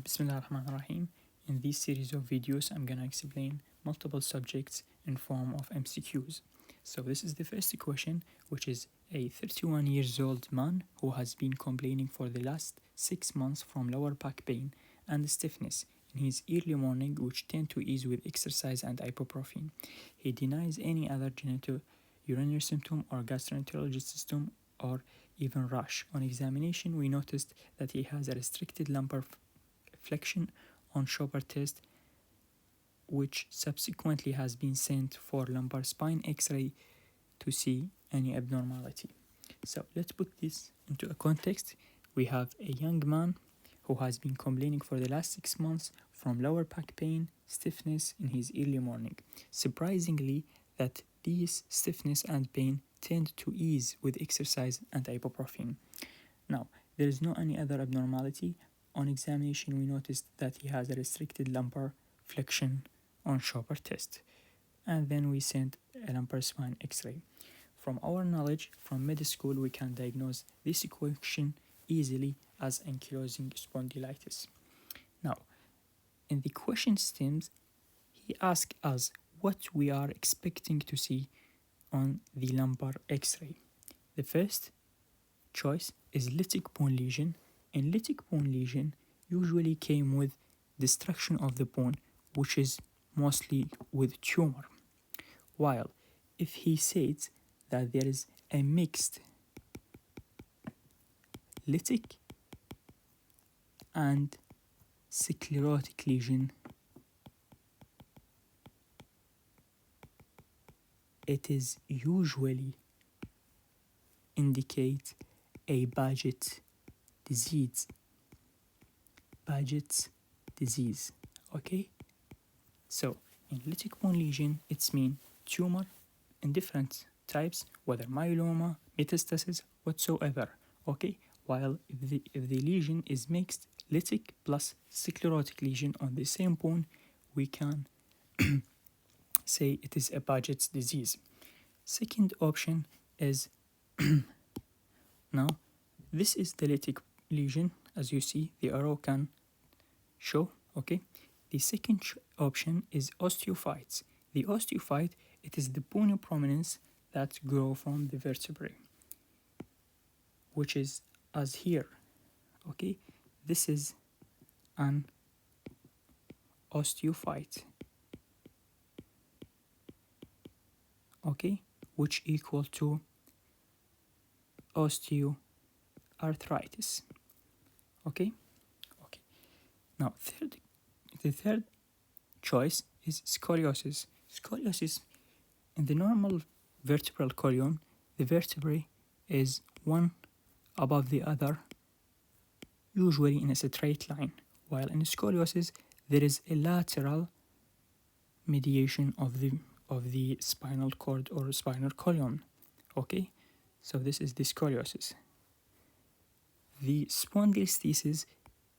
Bismillahirrahmanirrahim. In this series of videos, I'm gonna explain multiple subjects in form of MCQs. So this is the first question, which is a 31 years old man who has been complaining for the last 6 months from lower back pain and stiffness in his early morning, which tend to ease with exercise and ibuprofen. He denies any other genitourinary symptom or gastroenterology system or even rash. On examination, we noticed that he has a restricted lumbar flexion on Chopper test, which subsequently has been sent for lumbar spine x-ray to see any abnormality. So let's put this into a context. We have a young man who has been complaining for the last 6 months from lower back pain, stiffness in his early morning. Surprisingly, that these stiffness and pain tend to ease with exercise and ibuprofen. Now, there is no any other abnormality. On examination, we noticed that he has a restricted lumbar flexion on Chopper test. And then we sent a lumbar spine x-ray. From our knowledge from med school, we can diagnose this equation easily as ankylosing spondylitis. Now, in the question stems, he asked us what we are expecting to see on the lumbar x-ray. The first choice is lytic bone lesion, and lytic bone lesion usually came with destruction of the bone, which is mostly with tumor. While if he says that there is a mixed lytic and sclerotic lesion, it is usually indicate a Paget's disease. Paget's disease. Okay? So, in lytic bone lesion, it's mean tumor in different types, whether myeloma, metastasis, whatsoever. Okay? While if the lesion is mixed lytic plus sclerotic lesion on the same bone, we can say it is a Paget's disease. Second option is now this is the lytic lesion, as you see the arrow can show. Okay, the second option is osteophytes. The osteophyte, it is the bony prominence that grow from the vertebrae, which is as here. Okay, this is an osteophyte. Okay, which equal to osteoarthritis. Okay. Now, the third choice is scoliosis. Scoliosis, in the normal vertebral column, the vertebrae is one above the other, usually in a straight line. While in scoliosis, there is a lateral mediation of the spinal cord or spinal column. Okay, so this is the scoliosis. The spondylolisthesis,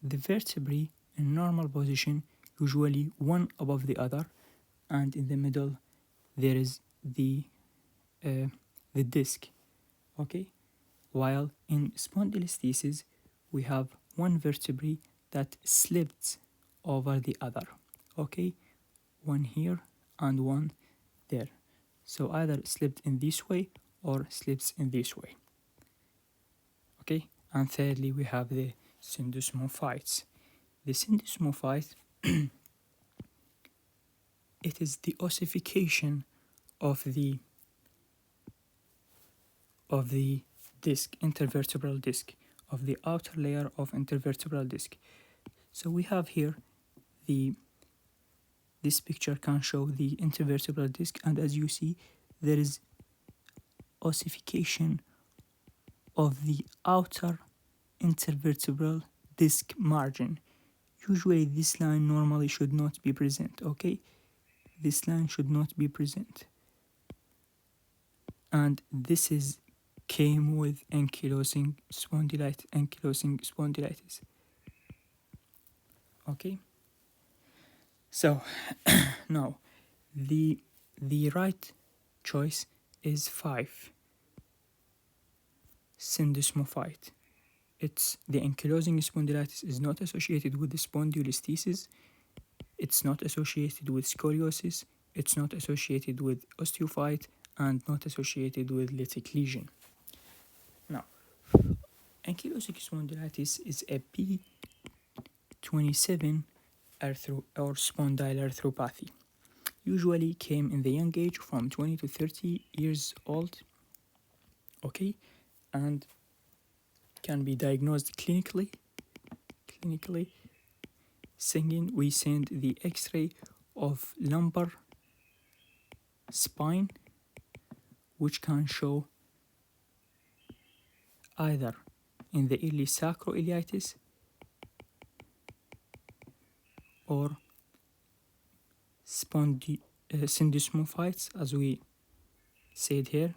the vertebrae in normal position, usually one above the other, and in the middle there is the disc. Okay, while in spondylolisthesis we have one vertebrae that slips over the other. Okay, one here and one there. So either slipped in this way or slips in this way. Okay, and thirdly we have the syndesmophytes. The syndesmophyte, it is the ossification of the disc, intervertebral disc, of the outer layer of intervertebral disc. So we have here this picture can show the intervertebral disc, and as you see, there is ossification of the outer intervertebral disc margin. Usually this line normally should not be present. Okay, this line should not be present, and this is came with ankylosing spondylitis. Okay, so now the right choice is 5, syndesmophyte. the ankylosing spondylitis is not associated with the spondylolisthesis, it's not associated with scoliosis, it's not associated with osteophyte, and not associated with lytic lesion. Now, ankylosing spondylitis is a P27 or spondyloarthropathy. Usually came in the young age from 20 to 30 years old, okay, and can be diagnosed clinically. Second, we send the x-ray of lumbar spine, which can show either in the early sacroiliitis or syndesmophytes, as we said here,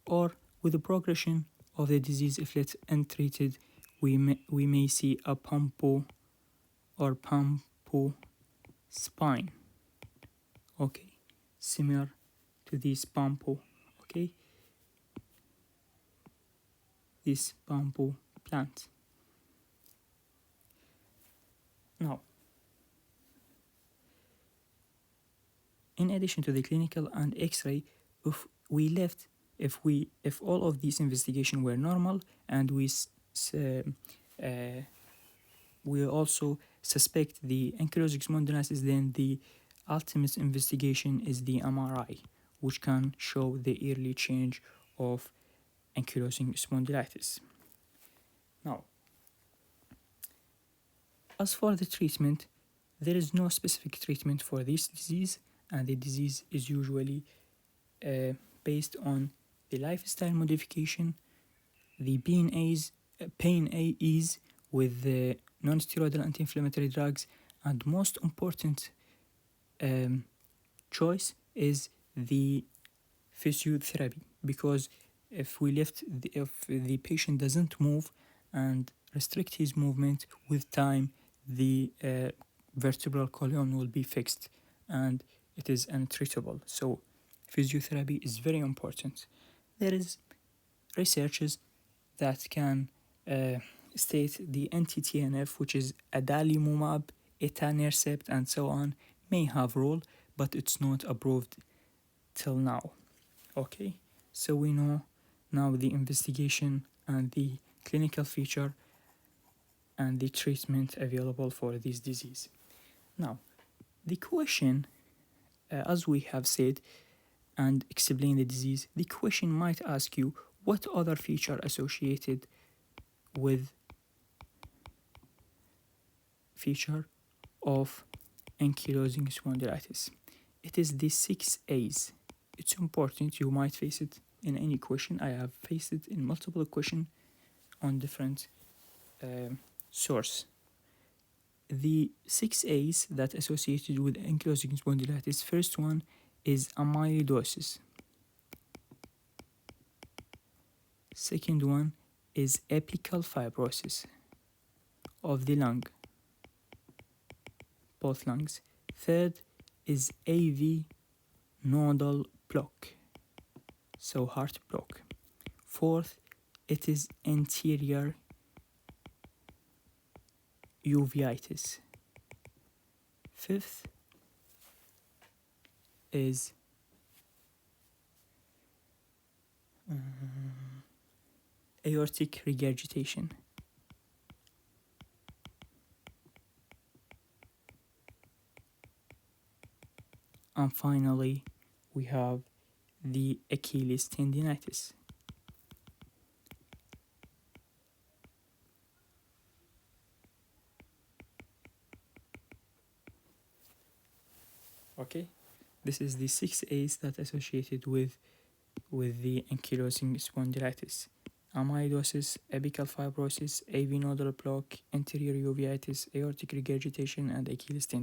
or with the progression of the disease, if left untreated, we may see a pampo spine, okay, similar to this pampo, okay, this bamboo plant. Now, in addition to the clinical and x-ray, if all of these investigations were normal, and we also suspect the ankylosing spondylitis, then the ultimate investigation is the MRI, which can show the early change of ankylosing spondylitis. Now, as for the treatment, there is no specific treatment for this disease, and the disease is usually based on the lifestyle modification, the pain ease with the non-steroidal anti-inflammatory drugs, and most important choice is the physiotherapy, because if the patient doesn't move and restrict his movement, with time the vertebral column will be fixed and it is untreatable. So physiotherapy is very important. There is researches that can state the anti-TNF, which is adalimumab, etanercept, and so on, may have role, but it's not approved till now. Okay, so we know now the investigation and the clinical feature and the treatment available for this disease. Now, the question, as we have said and explained the disease, the question might ask you, what other feature associated with feature of ankylosing spondylitis? It is the 6 A's. It's important. You might face it in any question. I have faced it in multiple questions on different source. The 6 A's that associated with ankylosing spondylitis, first one is amyloidosis. Second one is apical fibrosis of the lung, both lungs. Third is AV nodal block, so heart block. Fourth, it is anterior uveitis. Fifth is aortic regurgitation. And finally, we have the Achilles tendinitis. Okay, this is the 6 A's that associated with the ankylosing spondylitis: amyloidosis, apical fibrosis, AV nodal block, anterior uveitis, aortic regurgitation, and Achilles tendinitis.